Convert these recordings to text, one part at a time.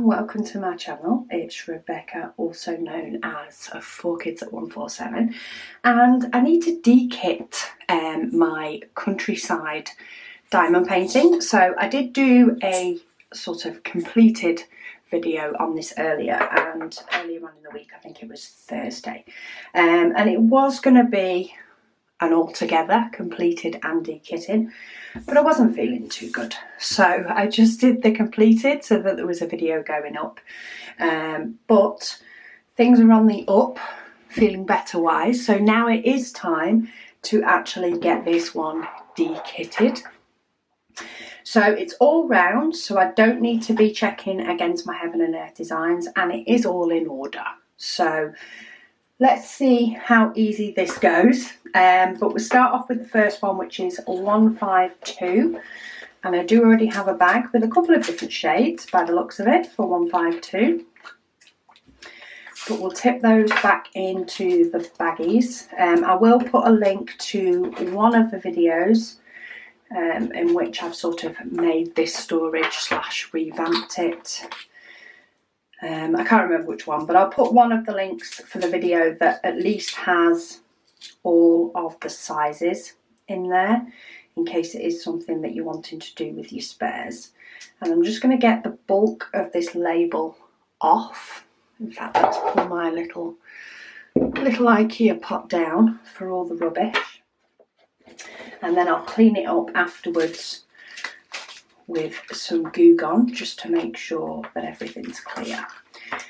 and welcome to my channel. It's Rebecca, also known as 4Kids at 147, and I need to de-kit my countryside diamond painting. So I did do a sort of completed video on this earlier on in the week, I think it was Thursday, and it was going to be an altogether completed and de-kitting, but I wasn't feeling too good, so I just did the completed so that there was a video going up. But things are on the up, feeling better wise, so now it is time to actually get this one de-kitted. So it's all round, so I don't need to be checking against my Heaven and Earth designs, and it is all in order. So let's see how easy this goes. But we'll start off with the first one, which is 152. And I do already have a bag with a couple of different shades by the looks of it for 152. But we'll tip those back into the baggies. I will put a link to one of the videos in which I've sort of made this storage / revamped it. I can't remember which one, but I'll put one of the links for the video that at least has all of the sizes in there, in case it is something that you're wanting to do with your spares. And I'm just going to get the bulk of this label off. In fact, let's pull my little IKEA pot down for all the rubbish, and then I'll clean it up afterwards with some Goo Gone, just to make sure that everything's clear.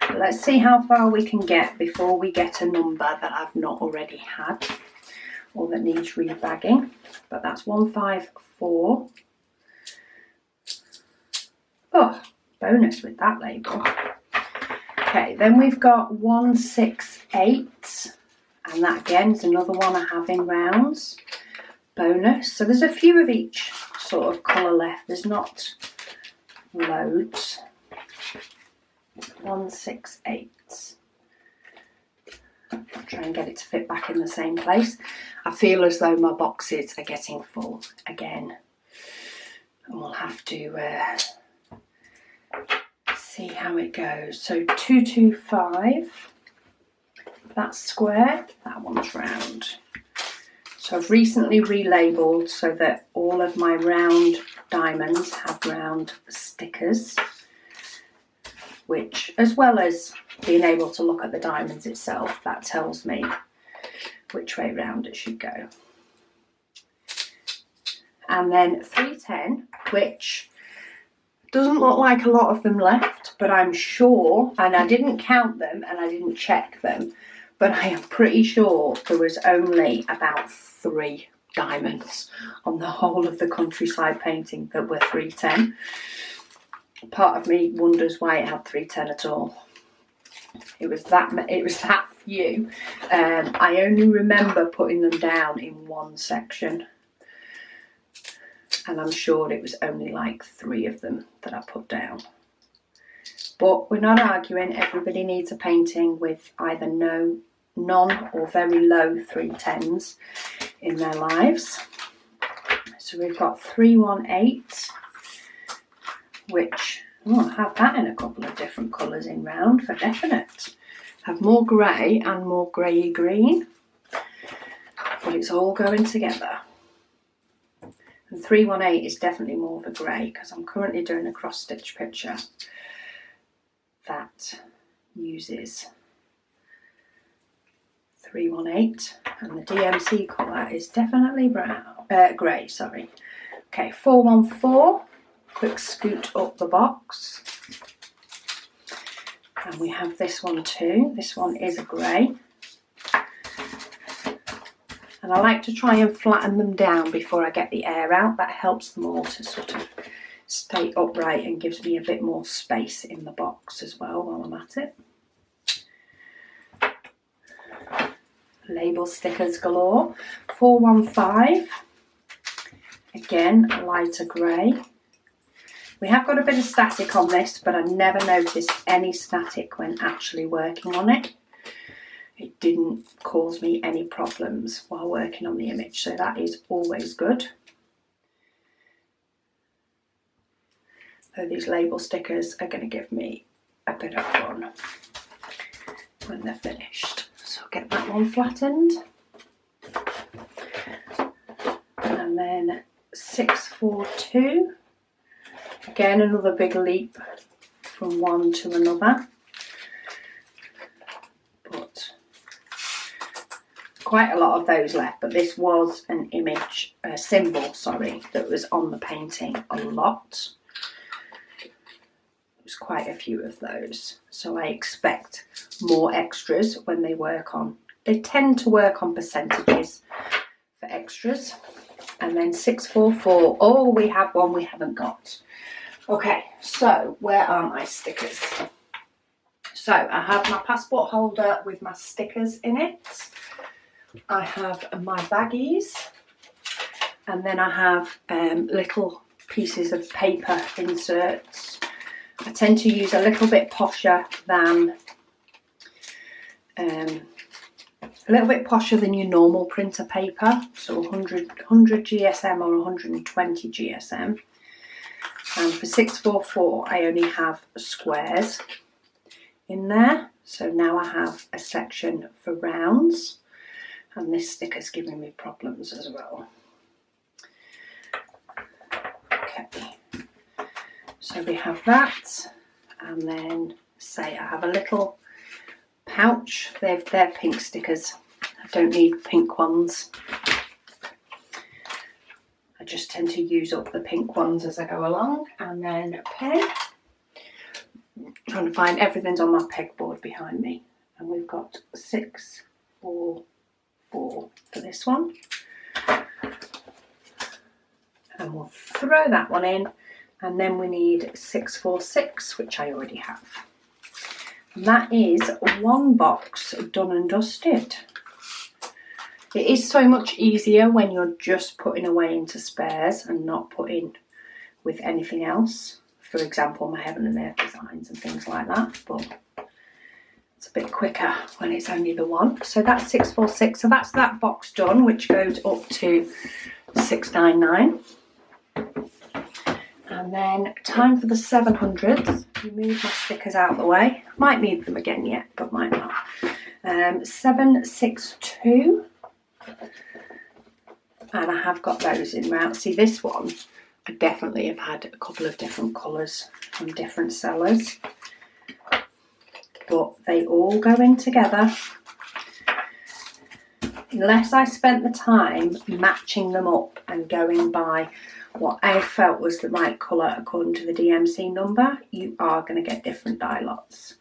But let's see how far we can get before we get a number that I've not already had or that needs rebagging. But that's 154. Oh, bonus with that label. Okay, then we've got 168, and that again is another one I have in rounds. Bonus. So there's a few of each sort of colour left. There's not loads. 168. I'll try and get it to fit back in the same place. I feel as though my boxes are getting full again, and we'll have to see how it goes. So 225. That's square. That one's round. So I've recently relabeled so that all of my round diamonds have round stickers, which, as well as being able to look at the diamonds itself, that tells me which way round it should go. And then 310, which doesn't look like a lot of them left, but I'm sure, and I didn't count them and I didn't check them, but I am pretty sure there was only about 3 diamonds on the whole of the countryside painting that were 310. Part of me wonders why it had 310 at all. It was that few. I only remember putting them down in one section, and I'm sure it was only like 3 of them that I put down. But we're not arguing. Everybody needs a painting with either none or very low 310s in their lives. So we've got 318, which I have that in a couple of different colours in round for definite. Have more grey and more greyy green, but it's all going together. And 318 is definitely more of a grey, because I'm currently doing a cross stitch picture that uses 318, and the DMC colour is definitely grey, sorry. Okay, 414, quick scoot up the box. And we have this one too. This one is a grey. And I like to try and flatten them down before I get the air out. That helps them all to sort of stay upright and gives me a bit more space in the box as well while I'm at it. Label stickers galore. 415. Again, a lighter grey. We have got a bit of static on this, but I never noticed any static when actually working on it. It didn't cause me any problems while working on the image, so that is always good. So these label stickers are going to give me a bit of fun when they're finished. So I'll get that one flattened. And then 642. Again, another big leap from one to another. But quite a lot of those left, but this was an image, a symbol, sorry, that was on the painting a lot. There's quite a few of those. So I expect more extras when they work on, they tend to work on percentages for extras. And then 644, oh, we have one we haven't got. Okay, so where are my stickers? So I have my passport holder with my stickers in it. I have my baggies, and then I have little pieces of paper inserts. I tend to use a little bit posher than your normal printer paper, so 100 GSM or 120 GSM. And for 644 I only have squares in there, so now I have a section for rounds, and this sticker's giving me problems as well. Okay, so we have that, and then say I have a little pouch. They're pink stickers. I don't need pink ones. I just tend to use up the pink ones as I go along. And then a pen. I'm trying to find, everything's on my pegboard behind me. And we've got 644 for this one. And we'll throw that one in. And then we need 646, which I already have. And that is one box done and dusted. It is so much easier when you're just putting away into spares and not putting with anything else. For example, my Heaven and Earth designs and things like that. But it's a bit quicker when it's only the one. So that's 646. So that's that box done, which goes up to 699. And then time for the 700s. Move my stickers out of the way. Might need them again yet, but might not. 762. And I have got those in round. See, this one, I definitely have had a couple of different colours from different sellers. But they all go in together. Unless I spent the time matching them up and going by what I felt was the right colour according to the DMC number, you are going to get different dye lots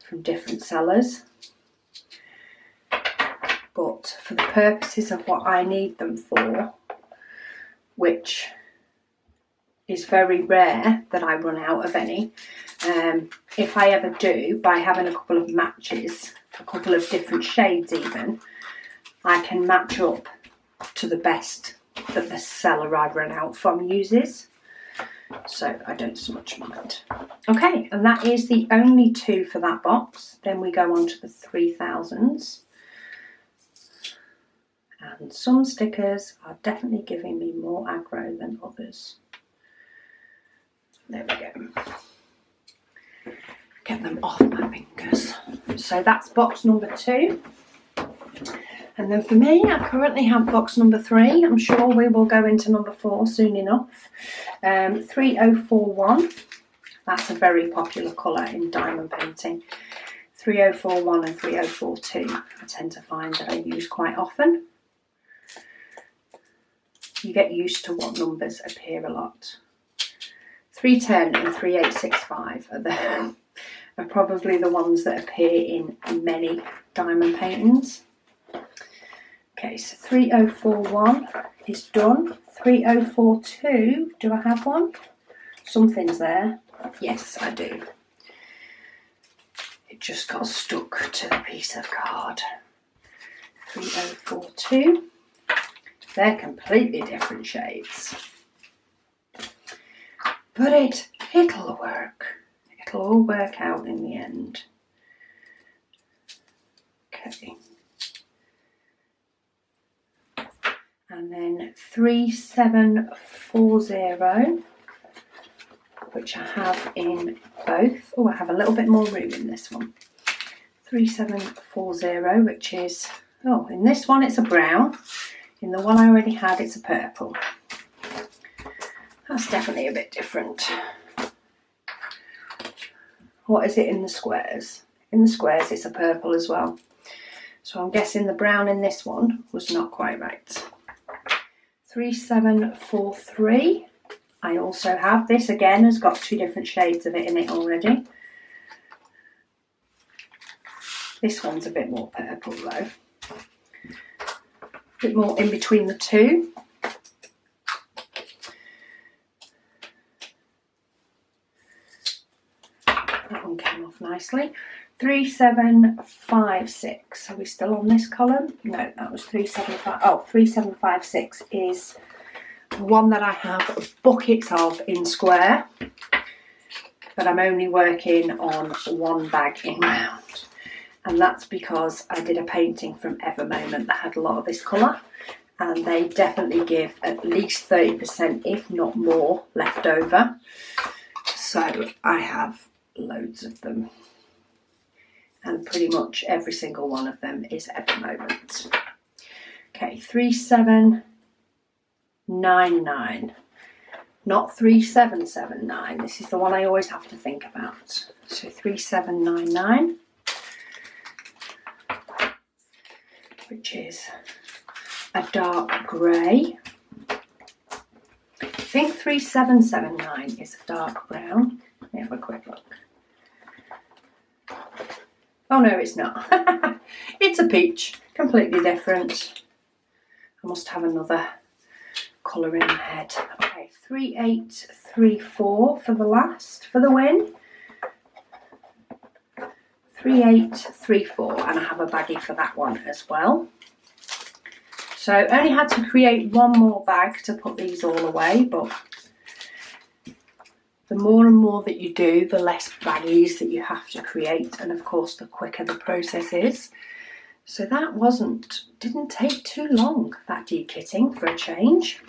from different sellers. But for the purposes of what I need them for, which is very rare that I run out of any, if I ever do, by having a couple of matches, a couple of different shades even, I can match up to the best that the seller I've run out from uses. So I don't so much mind. Okay, and that is the only two for that box. Then we go on to the 3000s. And some stickers are definitely giving me more aggro than others. There we go. Get them off my fingers. So that's box number 2. And then for me, I currently have box number 3. I'm sure we will go into number 4 soon enough. 3041. That's a very popular colour in diamond painting. 3041 and 3042 I tend to find that I use quite often. You get used to what numbers appear a lot. 310 and 3865 are probably the ones that appear in many diamond paintings. Okay, so 3041 is done. 3042, do I have one? Something's there. Yes, I do. It just got stuck to the piece of card. 3042. They're completely different shades. But it'll work. It'll all work out in the end. Okay. And then 3740. which I have in both. Oh, I have a little bit more room in this one. 3740, which is, oh, in this one it's a brown. In the one I already had, it's a purple. That's definitely a bit different. What is it in the squares? In the squares it's a purple as well. So I'm guessing the brown in this one was not quite right. 3743. I also have this, again, has got 2 different shades of it in it already. This one's a bit more purple though. A bit more in between the two. That one came off nicely. 3756. Are we still on this column? No, that was 375. Oh, 3756 is one that I have buckets of in square, but I'm only working on one bag in round. And that's because I did a painting from Evermoment that had a lot of this colour, and they definitely give at least 30%, if not more, left over. So I have loads of them, and pretty much every single one of them is Evermoment. Okay, 3799, not 3779. This is the one I always have to think about. So 3799, which is a dark grey. I think 3779 is a dark brown. Let me have a quick look. Oh no, it's not. It's a peach, completely different. I must have another colour in my head. Okay, 3834 for the last, for the win. 3834, and I have a baggie for that one as well. So only had to create one more bag to put these all away, but the more and more that you do, the less baggies that you have to create, and of course the quicker the process is. So that didn't take too long, that dekitting, for a change.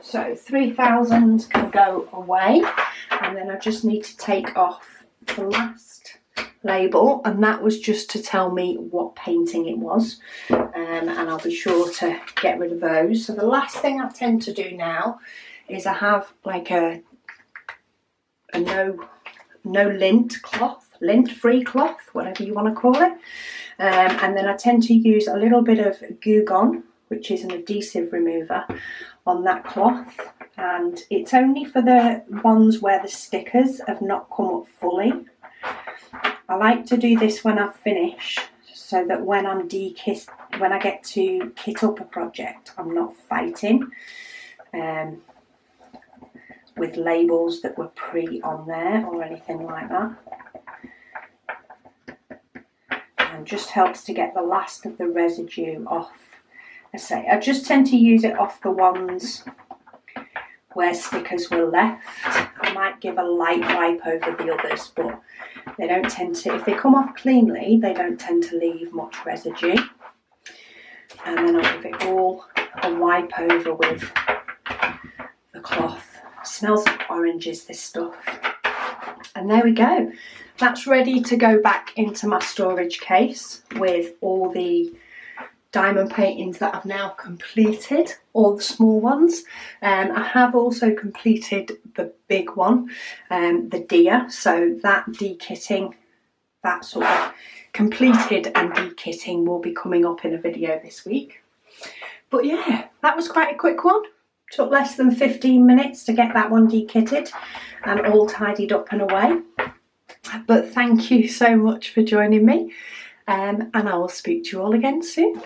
So 3,000 can go away, and then I just need to take off the last label, and that was just to tell me what painting it was, and I'll be sure to get rid of those. So the last thing I tend to do now is I have like a no lint cloth, lint-free cloth, whatever you want to call it, and then I tend to use a little bit of Goo Gone, which is an adhesive remover, on that cloth, and it's only for the ones where the stickers have not come up fully. I like to do this when I finish, so that when I get to kit up a project, I'm not fighting with labels that were on there or anything like that. And just helps to get the last of the residue off. I just tend to use it off the ones where stickers were left. I might give a light wipe over the others, but they don't tend to, if they come off cleanly, they don't tend to leave much residue. And then I'll give it all a wipe over with the cloth. It smells like oranges, this stuff. And there we go. That's ready to go back into my storage case with all the diamond paintings that I've now completed, all the small ones. I have also completed the big one, the deer, so that dekitting, that sort of completed and dekitting will be coming up in a video this week. But yeah, that was quite a quick one. Took less than 15 minutes to get that one dekitted and all tidied up and away. But thank you so much for joining me, and I will speak to you all again soon.